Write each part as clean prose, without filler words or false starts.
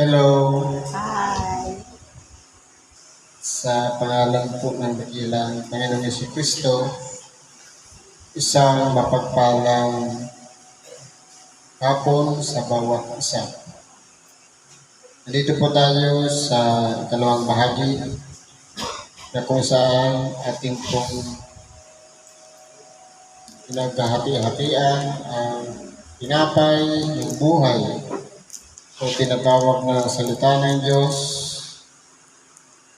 Hello, Hi. sa pangalan po ng dakilang Panginoong Jesucristo, isang mapagpalang hapon sa bawat isa. Nandito po tayo sa ikalawang bahagi na kung saan ating pong pinaghahati-hatian ang tinapay ng buhay o tinatawag na salita ng Diyos,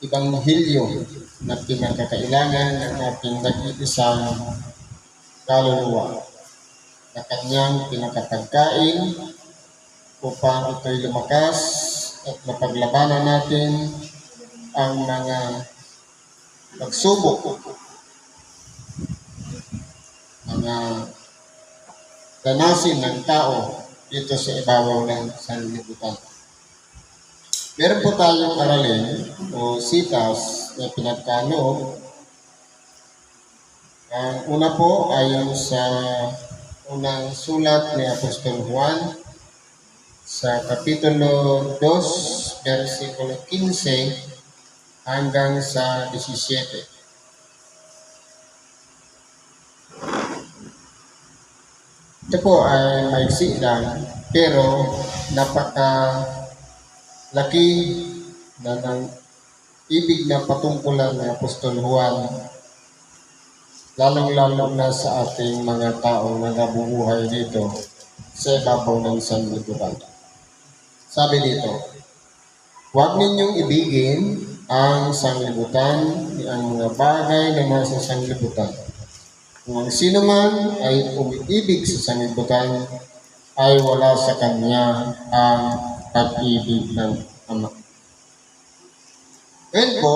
Ibanghilyo na pinakakailangan ng ating nag-iisang kaluluwa na kanyang pinakapagkain upang ito'y lumakas at mapaglabanan natin ang mga pagsubok, mga danasin ng tao dito sa ibabaw ng sanlibutan. Meron po tayong aralin o sitas na pinagkaloob. Ang una po ayon sa unang sulat ni Apostol Juan sa Kapitulo 2, versikulo 15 hanggang sa 17. Ito po ay maiksi lang pero laki na ng ibig na patungkulan ng Apostol Juan, lalong-lalo na sa ating mga tao na nabubuhay dito sa ibabaw ng sanlibutan. Sabi dito, huwag ninyong ibigin ang sanlibutan, ang mga bagay na nasa sanlibutan. Kung ang sino man ay umiibig sa sanlibutan, ay wala sa kanya ang pag-ibig ng Ama. Ngayon po,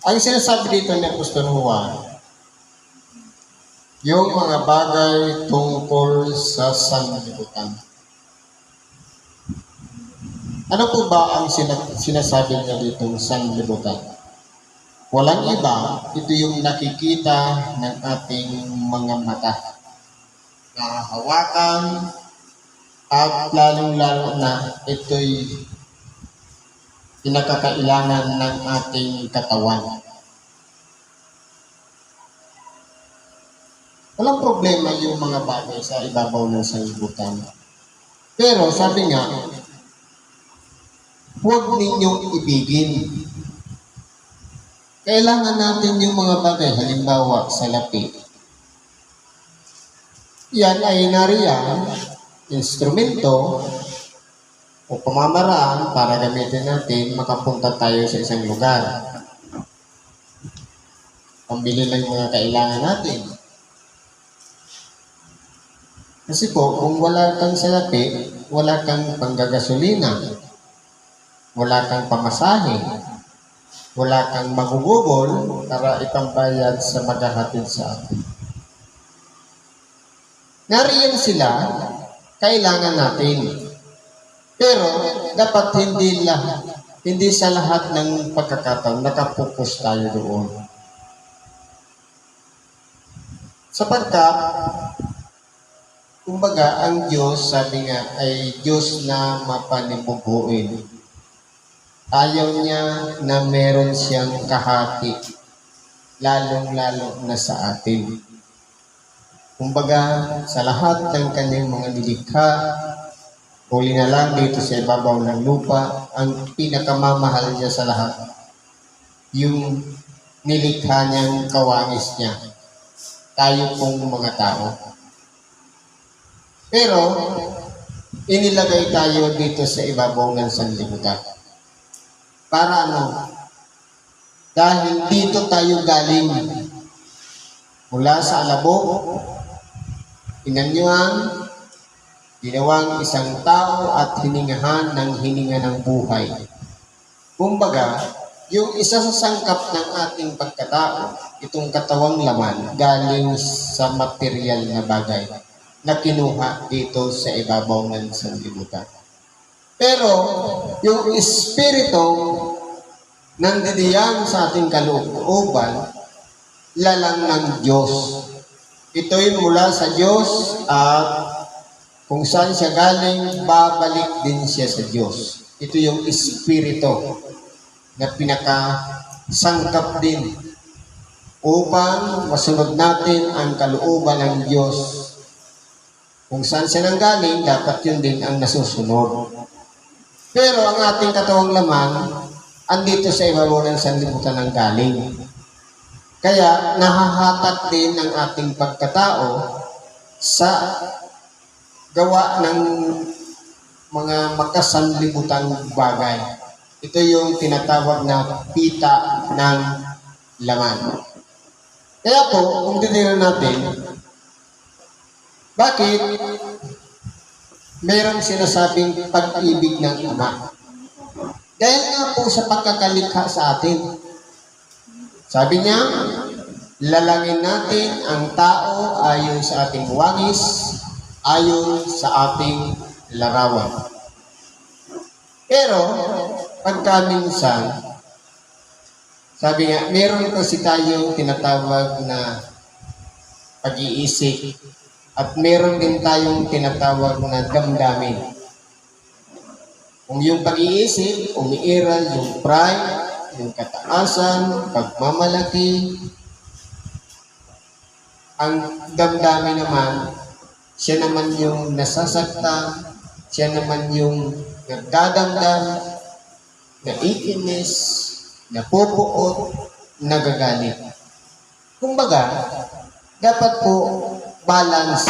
ang sinasabi dito ni Apostol Juan, yung mga bagay tungkol sa sanlibutan. Ano po ba ang sinasabi niya dito sanlibutan? Walang iba, ito yung nakikita ng ating mga mata. Nahahawakan, at lalong-lalo na ito'y pinakakailangan ng ating katawan. Walang problema yung mga bagay sa ibabaw ng sanlibutan. Pero sabi nga, huwag ninyong ibigin. Kailangan natin yung mga bagay, halimbawa sa lapi. Yan ay nariyan, instrumento o pamamaraan para gamitin natin makapunta tayo sa isang lugar. Pambili lang yung mga kailangan natin. Kasi po, kung wala kang salapi, wala kang panggagasolina, wala kang pamasahe, wala kang magugugol para ipambayad sa maghahatid sa atin. Nariyan sila, kailangan natin. Pero dapat hindi sa lahat ng pagkakataon nakapokus tayo doon. Sapagkat, kumbaga, ang Diyos, sabi nga, ay Diyos na mapanibubuin. Ayaw niya na meron siyang kahati, lalong-lalo na sa atin. Kumbaga, sa lahat ng kanyang mga nilikha, huli na lang dito sa ibabaw ng lupa, ang pinakamamahal niya sa lahat, yung nilikha niyang kawangis niya. Tayo pong mga tao. Pero, inilagay tayo dito sa ibabaw ng sanlibutan. Para ano? Dahil dito tayo galing. Mula sa alabok, inanyuan, ginawang isang tao at hiningahan ng hininga ng buhay. Kumbaga, yung isa sa sangkap ng ating pagkatao, itong katawang laman, galing sa material na bagay na kinuha dito sa ibabaw ng sanlibutan. Pero, yung espiritu nandidiyang sa ating kalooban, lalang ng Diyos. Ito'y mula sa Diyos at kung saan siya galing, babalik din siya sa Diyos. Ito yung espiritu na pinakasangkap din upang masunod natin ang kalooban ng Diyos. Kung saan siya nanggaling, dapat yun din ang nasusunod. Pero ang ating katawang laman, andito sa ibabaw ng sanlibutan ng galing. Kaya nahahatak din ang ating pagkatao sa gawa ng mga makasanlibutang bagay. Ito yung tinatawag na pita ng laman. Kaya po, kung titignan natin, bakit mayroong sinasabing pag-ibig ng Ama? Dahil nga po sa pagkakalikha sa atin. Sabi niya, lalangin natin ang tao ayon sa ating wangis, ayon sa ating larawan. Pero, pagka minsan, sabi nga, meron kasi tayong tinatawag na pag-iisip at meron din tayong tinatawag na damdamin. Kung yung pag-iisip, umiiral yung pride, yung kataasan, pagmamalaki. Ang damdamin naman, siya naman yung nasasaktan, siya naman yung nagdadamdam, naiinis, napupuot, nagagalit. Kumbaga, dapat po balance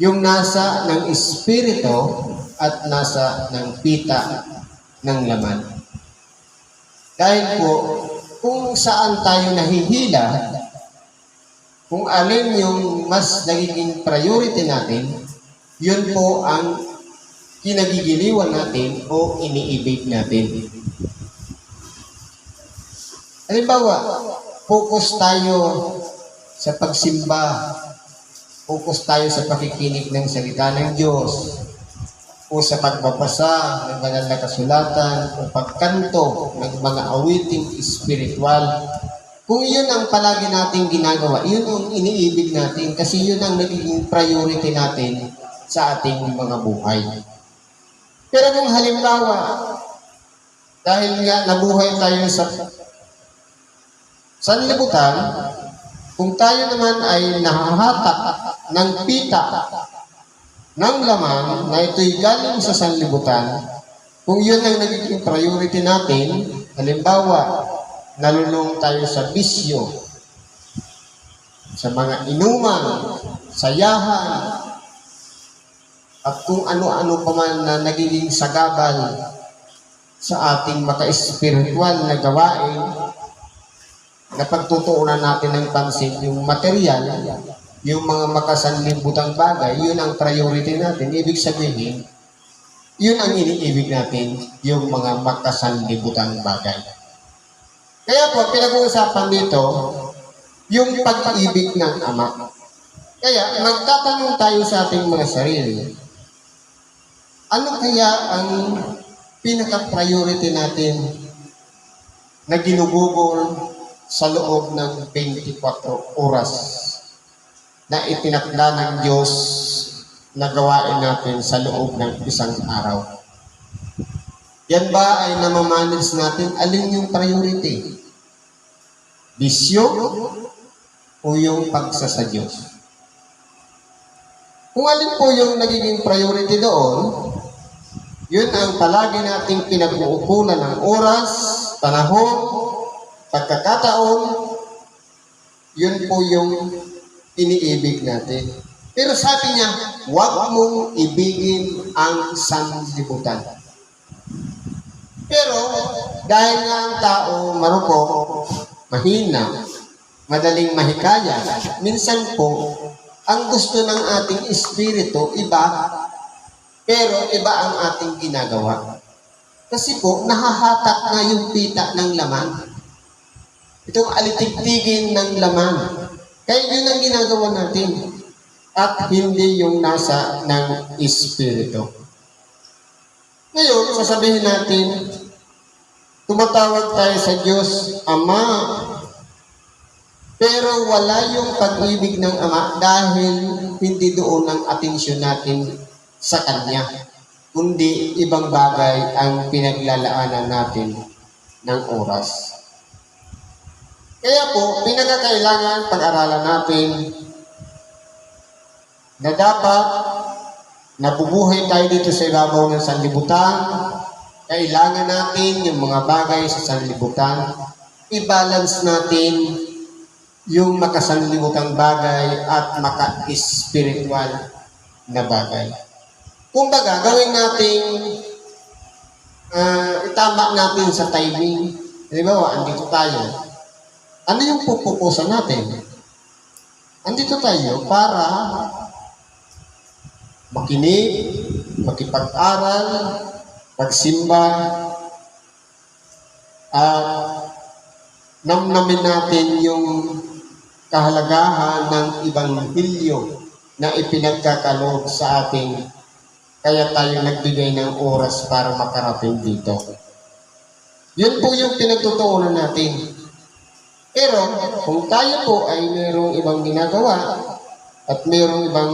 yung nasa ng espiritu at nasa ng pita ng laman. Dahil po, kung saan tayo nahihila, kung alin yung mas nagiging priority natin, yun po ang kinagigiliwan natin o iniibig natin. Halimbawa, focus tayo sa pagsimba, focus tayo sa pakikinig ng salita ng Diyos, o sa pagbabasa ng banal na kasulatan, o pagkanto ng mga awiting espiritual. Kung yun ang palagi nating ginagawa, yun ang iniibig natin kasi yun ang nagiging priority natin sa ating mga buhay. Pero kung halimbawa, dahil nga nabuhay tayo sa sanlibutan, kung tayo naman ay nahahatak ng pita ng laman na ito'y galing sa sanlibutan, kung yun ang nagiging priority natin, halimbawa, nalulong tayo sa bisyo, sa mga inuman, sayahan, at kung ano-ano pa man na nagiging sagabal sa ating maka-espiritual na gawain, na pagtutuunan natin ng pansin yung material, yung mga makasanlibutang bagay, yun ang priority natin. Ibig sabihin, yun ang iniibig natin, yung mga makasanlibutang bagay. Kaya po, pinag-uusapan dito, yung pag-ibig ng Ama. Kaya, magtatanong tayo sa ating mga sarili, ano kaya ang pinaka-priority natin na ginugugol sa loob ng 24 oras na itinakda ng Diyos na gawain natin sa loob ng isang araw? Yan ba ay namamanage natin? Alin yung priority? Bisyo o yung pagsasa Diyos? Kung alin po yung nagiging priority doon, yun ang palagi nating pinag-uukulan ng oras, panahon, pagkakataon, yun po yung iniibig natin. Pero sabi niya, huwag mong ibigin ang sanlibutan. Pero, dahil nga ang tao marupok, mahina, madaling mahikaya, minsan po, ang gusto ng ating espiritu, iba, pero iba ang ating ginagawa. Kasi po, nahahatak na yung pita ng laman. Itong alitigtigin ng laman. Kaya yun ang ginagawa natin. At hindi yung nasa ng espiritu. Ngayon, sasabihin natin, tumatawag tayo sa Diyos, Ama, Pero wala yung pag-ibig ng Ama dahil hindi doon ang atensyon natin sa Kanya, kundi ibang bagay ang pinaglalaanan natin ng oras. Kaya po, pinagkakailangan pag-aralan natin na dapat nabubuhay tayo dito sa ibabaw ng sanlibutan. Kailangan natin yung mga bagay sa sanlibutan. I-balance natin yung makasanlibutang bagay at maka-spiritual na bagay. Kumbaga, gawin natin, itama natin sa timing. Halimbawa, andito tayo. Ano yung pupukusan natin? Andito tayo para makinig, makipag-aral, pagsimba, at namnamin natin yung kahalagahan ng Ebanghelyo na ipinagkakaloob sa ating, kaya tayo nagbigay ng oras para makarating dito. Yun po yung pinagtutuunan natin. Pero kung tayo po ay mayroong ibang ginagawa at mayroong ibang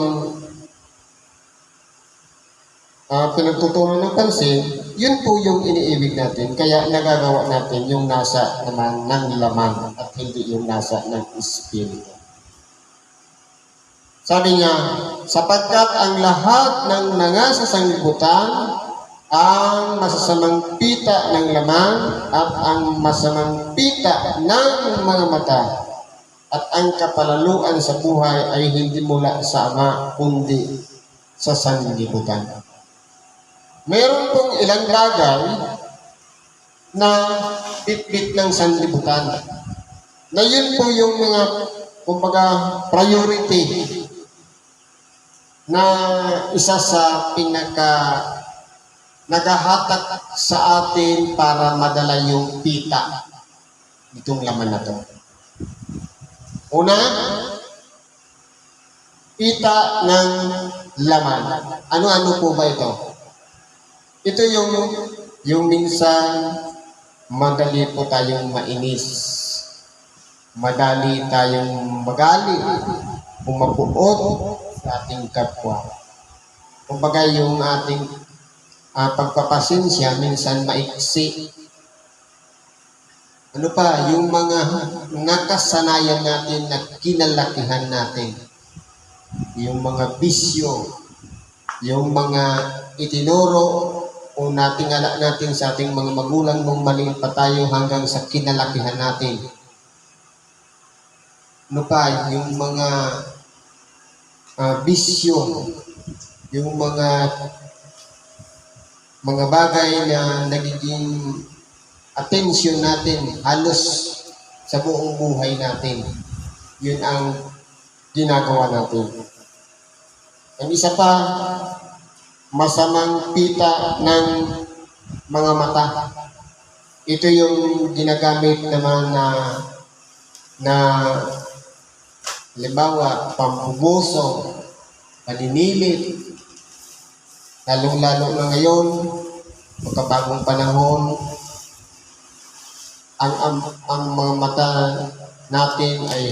pinagtutunan ng pansin, yun po yung iniibig natin. Kaya nagagawa natin yung nasa naman ng laman at hindi yung nasa ng espiritu. Sabi niya, sapagkat ang lahat ng nanga sa sanglibutan, ang masasamang pita ng laman at ang masamang pita ng mga mata at ang kapalaluan sa buhay ay hindi mula sa Ama kundi sa sanglibutan. Meron pong ilang bagay na bit-bit ng sanlibutan. Na yun po yung mga, kumbaga, priority na isa sa naghahatak sa atin para madala yung pita itong laman na to. Una, pita ng laman. Ano-ano po ba ito? Ito yung minsan madali po tayong mainis. Madali tayong magalit, pumapuot sa ating kapwa. Kumbaga yung ating pagpapasensya minsan maiksi. Ano pa, yung mga nakasanayan natin na kinalakihan natin. Yung mga bisyo, yung mga itinuro o natingala natin sa ating mga magulang nung maliit pa tayo hanggang sa kinalakihan natin. Ano pa, yung mga bisyo, yung mga bagay na nagiging atensyon natin halos sa buong buhay natin. Yun ang ginagawa natin. Ang isa pa, masamang pita ng mga mata. Ito yung ginagamit naman na halimbawa, pampubuso, paninilit, lalong-lalo na ngayon, magkabagong panahon, ang mga mata natin ay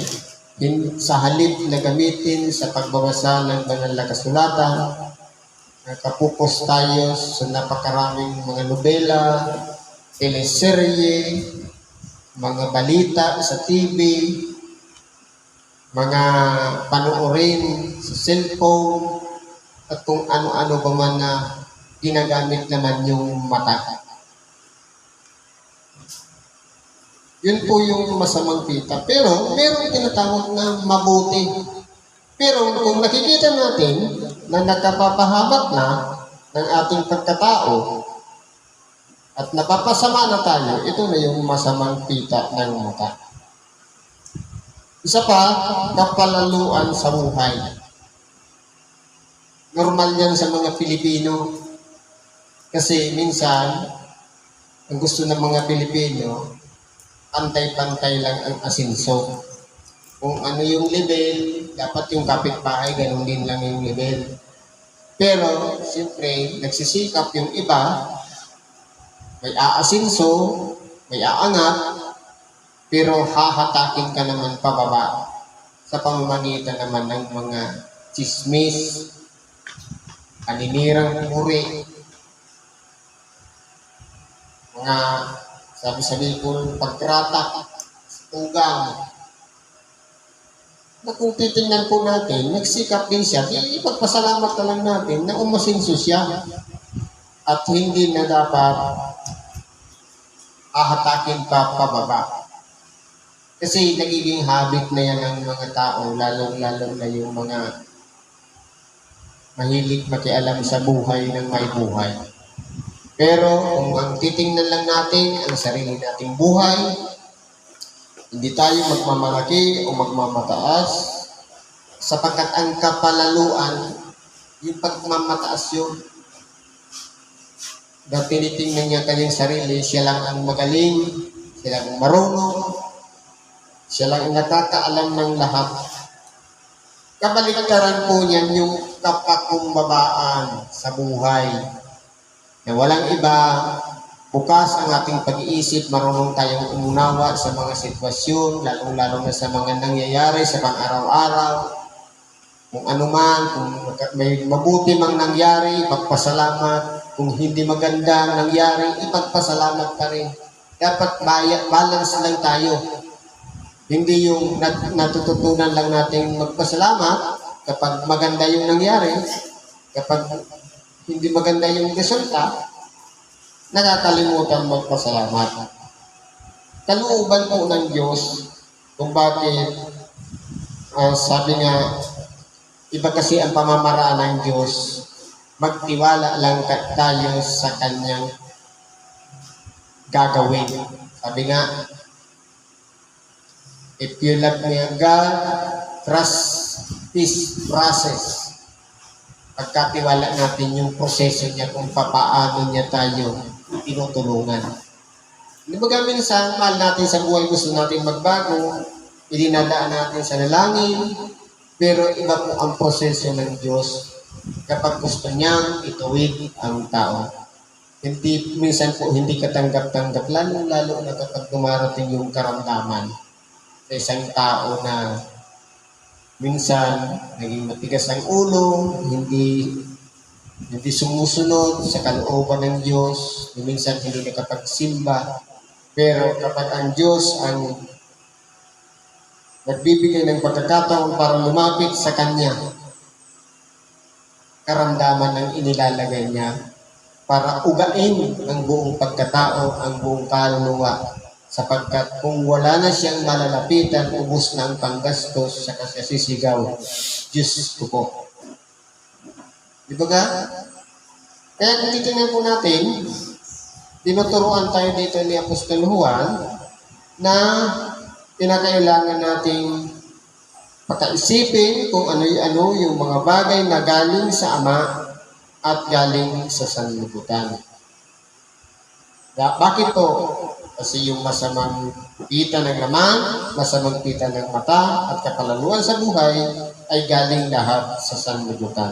sa halip na gamitin sa pagbabasa ng banal na kasulatan, nakapupos tayo sa napakaraming mga nobela, teleserye, mga balita sa TV, mga panoorin sa cellphone, at kung ano-ano ba man na ginagamit naman yung mata. Yun po yung masamang pita. Pero meron tinatawag na mabuti. Pero kung nakikita natin na nakapapahamak na ng ating pagkatao at napapasama na tayo, ito na yung masamang pita ng mata. Isa pa, kapalaluan sa buhay. Normal yan sa mga Pilipino. Kasi minsan, ang gusto ng mga Pilipino, pantay-pantay lang ang asinso. Kung ano yung level, dapat yung kapitbahay, ganun din lang yung level. Pero, siyempre, nagsisikap yung iba, may aasinso, may aangat, pero hahatakin ka naman pababa sa pamamagitan naman ng mga chismis, paninirang puri, mga sabi-sabi ko pagkratak, tugang, na kung titingnan po natin, nagsikap din siya, di ipagpasalamat na lang natin na umasinso siya at hindi na dapat ahatakin pa pababa. Kasi nagiging habit na yan ng mga tao, lalong-lalo na yung mga mahilig makialam sa buhay ng may buhay. Pero kung ang titingnan lang natin ang sarili nating buhay, hindi tayo magmamalaki o magmamataas, sapagkat ang kapalaluan, yung pagmamataas yun, na tinitingnan niya kanyang sarili, siya lang ang magaling, siya lang ang marunong, siya lang ang nakakaalam ng lahat. Kabaliktaran po niyan yung kapakumbabaan sa buhay. Na walang iba, bukas ang ating pag-iisip, marunong tayong umunawa sa mga sitwasyon, lalong-lalo na sa mga nangyayari sa pang-araw-araw. Kung ano man, kung may mabuti mang nangyari, ipagpasalamat. Kung hindi maganda ang nangyari, ipagpasalamat pa rin. Dapat balance lang tayo. Hindi yung natututunan lang natin magpasalamat kapag maganda yung nangyari, kapag hindi maganda yung resulta, nakakalimutan magpasalamat. Kalooban po ng Diyos kung bakit sabi nga, iba kasi ang pamamaraan ng Diyos, magtiwala lang tayo sa Kanyang gagawin. Sabi nga, if you love me, God, trust His process. Pagkatiwala natin yung proseso niya kung papaano niya tayo tinutulungan. Di ba minsan, mahal natin sa buhay, gusto natin magbago, idinadaan natin sa nalangin, pero iba po ang proseso ng Diyos kapag gusto niyang ituwid ang tao. Hindi, minsan po hindi katanggap-tanggap, lalo na kapag dumarating yung karamdaman sa isang tao na minsan naging matigas ang ulo, hindi sumusunod sa kalooban ng Diyos, minsan hindi nakapagsimba. Pero kapag ang Diyos ang nagbibigay ng pagkakataon para lumapit sa Kanya, karamdaman ang inilalagay niya para ugain ang buong pagkatao, ang buong kaluluwa. Sapagkat kung wala na siyang malalapitan, ubos na ang panggastos, saka siya sisigaw, Diyos ko po. Di ba ka? Kaya kung titingnan po natin, tinuturuan tayo dito ni Apostol Juan na kinakailangan nating pagkaisipin kung ano yung mga bagay na galing sa Ama at galing sa sanlibutan. Bakit po? Kasi yung masamang pita ng laman, masamang pita ng mata, at kapalaluan sa buhay ay galing lahat sa sanlibutan.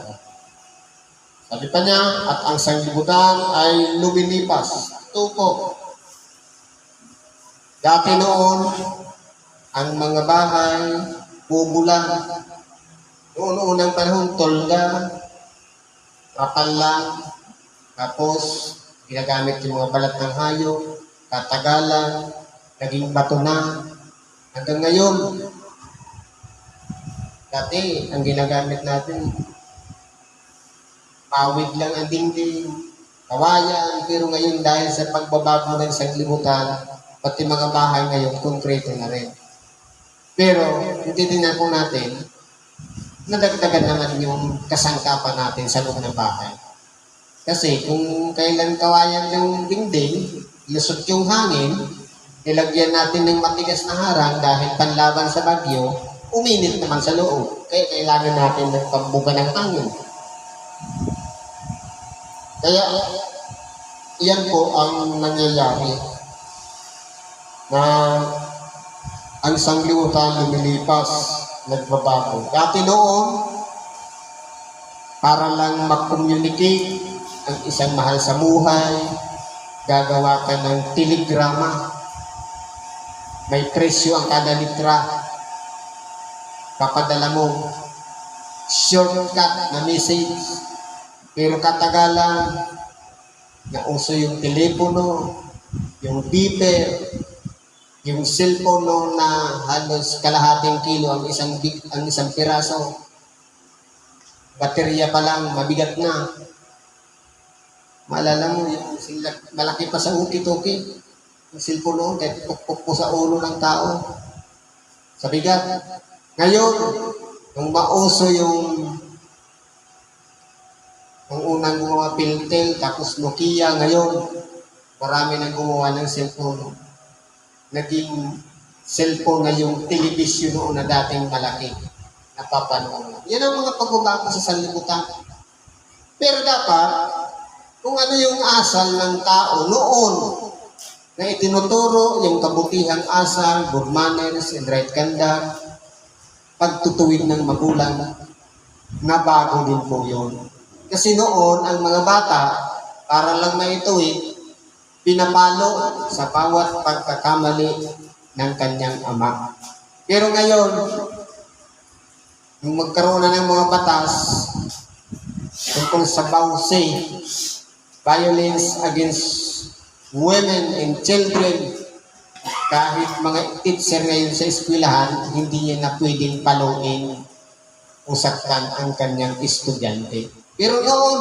Sabi pa niya, at ang sanlibutan ay lumilipas. Ito po. Dati noon, ang mga bahay, bubulan. Noon-unang panahon, tolda, rapal lang, tapos ginagamit yung mga balat ng hayop, katagalan, naging bato na. Hanggang ngayon, dati, ang ginagamit natin, pawid lang ang dingding, kawayan, pero ngayon dahil sa pagbabago ng sanglibutan, pati mga bahay ngayon, konkreto na rin. Pero, titignan po natin, nadagdagan naman yung kasangkapan natin sa loob ng bahay. Kasi kung kailan kawayan ng dingding, lusot yung hangin, nilagyan natin ng matigas na harang dahil panlaban sa bagyo, uminit naman sa loob. Kaya kailangan natin ng pambuga ng hangin. Kaya, iyan po ang nangyayari na ang sanglibutan lumilipas, nagbabago. Dati noon, para lang mag-communicate ang isang mahal sa buhay, gagawa ka ng telegrama. may presyo ang kada litra. Papadala mo shortcut na message. Pero katagalan, nauso yung telepono, yung beeper, yung cellphone no, na halos kalahating kilo ang isang piraso. Baterya pa lang, mabigat na. Maalala mo, yung malaki pa sa uki-tuki. Yung cellphone noon, kahit pukpuk po sa ulo ng tao. Sa bigat. Ngayon, nung mauso yung unang gumawa Piltel, tapos Nokia, ngayon, marami nang gumawa ng cellphone. Naging cellphone na yung television noon na dating malaki. Napapanood. Yan ang mga pagbabago sa sanlibutan. Pero dapat, kung ano yung asal ng tao noon, na itinuturo yung kabutihang asal, good manners, and right conduct, pagtutuwid ng magulang, na bago din po yun. Kasi noon, ang mga bata, para lang maituwid, pinapalo sa bawat pagkakamali ng kanyang ama. Pero ngayon, nung magkaroon na ng mga batas tungkol sa bawse, violence against women and children, kahit mga teacher ngayon sa eskwelahan, hindi niya na pwedeng paluin o saktan ang kanyang estudyante. Pero noon,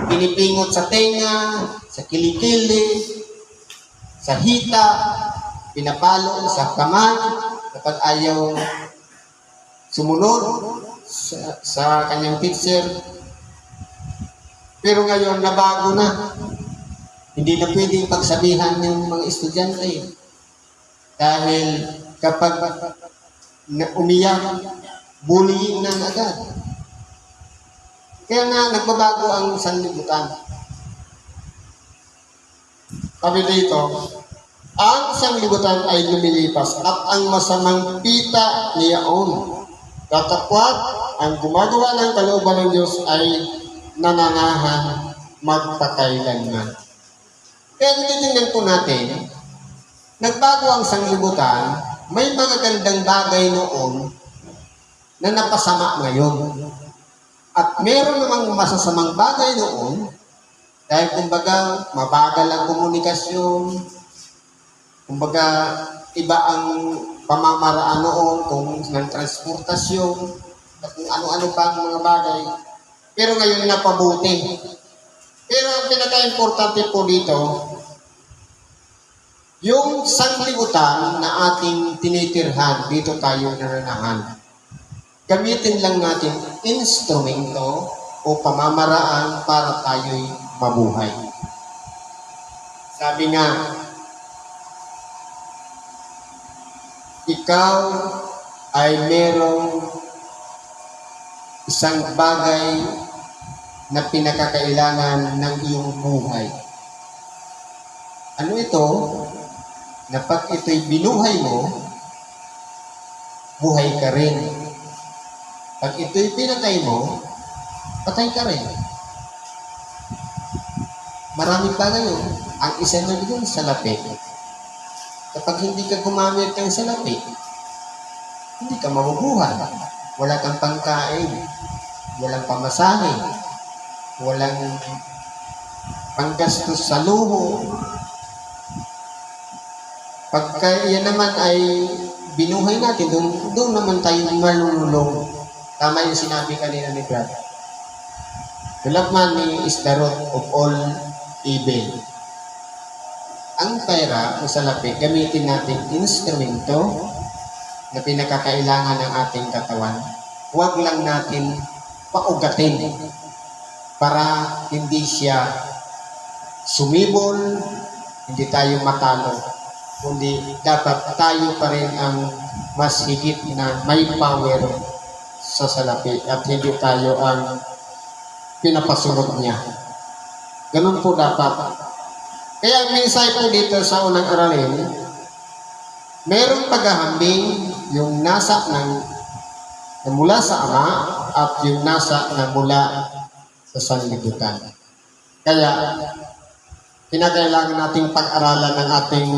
pinipingot sa tenga, sa kilikili, sa hita, pinapalo sa kamay, kapag ayaw sumunod sa kanyang teacher. Pero ngayon, nabago na. Hindi na pwedeng pagsabihan ng mga estudyante. Dahil kapag umiyak, bullying na agad. Kaya nga, nagbabago ang sanlibutan. Sabi dito, ang sanlibutan ay lumilipas at ang masamang pita niyaon. Katapat, ang gumagawa ng kalooban ng Diyos ay nananahan magpakailanman. Kaya titingnan po natin, nagbago ang sanglibutan, may mga gandang bagay noon na napasama ngayon. At meron namang masasamang bagay noon dahil kumbaga mabagal ang komunikasyon, kumbaga iba ang pamamaraan noon kung ng transportasyon, at kung ano-ano pa ang mga bagay. Pero ngayon napabuti. Pero ang pinaka-importante po dito, yung sanglibutan na ating tinitirhan, dito tayo naranahan. Gamitin lang natin instrumento o pamamaraan para tayo'y mabuhay. Sabi nga, ikaw ay merong isang bagay na pinakakailangan ng iyong buhay. Ano ito? Na pag ito'y binuhay mo, buhay ka rin. Pag ito'y pinatay mo, patay ka rin. Maraming bagay yun. Ang isa na doon, salapi. Kapag hindi ka gumamit ng salapi, hindi ka mabubuhay. Wala kang pangkain, walang pamasahe, walang panggastos sa luho. Pagka yan naman ay binuhay natin, doon naman tayo malululong. Tama yung sinabi kanina ni Brad. The love money is the root of all evil. Ang pera o salapi, gamitin natin instrumento na pinakakailangan ng ating katawan. Huwag lang natin paugatin para hindi siya sumibol, hindi tayo matalo, kundi dapat tayo pa rin ang mas higit na may power sa salapi at hindi tayo ang pinapasunod niya. Ganun po dapat. Kaya ang mensahe po dito sa unang aralin, merong paghahambing yung nasa na mula sa Ama at yung nasa na mula sa sanlibutan. Kaya, kinakailangan nating pag-aralan ng ating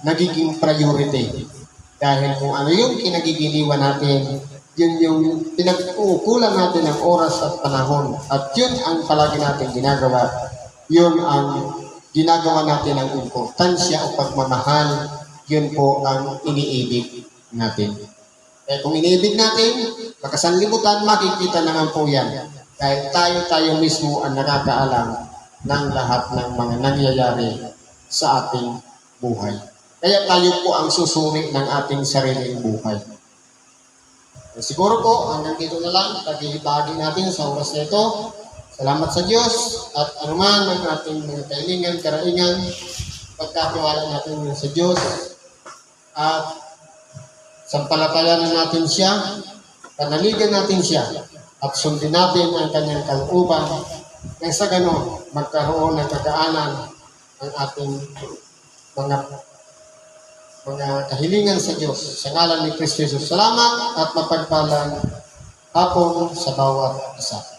nagiging priority. Dahil kung ano yung kinagigiliwan natin, yun yung pinag-uukulan natin ng oras at panahon. At yun ang palagi natin ginagawa. Yun ang ginagawa natin ang importansya o pagmamahal. Yun po ang iniibig natin. Eh kung iniibig natin, pagkasanlibutan, makikita naman po yan. Dahil tayo mismo ang nakakaalam ng lahat ng mga nangyayari sa ating buhay. Kaya tayo po ang susuri ng ating sariling buhay. Siguro po, hanggang dito na lang, pagbibahagi natin sa oras na ito. Salamat sa Diyos at anuman ang ating mga kailangan, karaingan, pagkatiwala natin sa Diyos at sampalatayanan natin siya, panaligan natin siya at sundin natin ang kanyang kalooban nang sa ganon magkaroon ng kagaanan ang ating mga kahilingan sa Diyos. Sa ngalan ni Kristo Jesus, salamat at mapagpalang hapon sa bawat isa.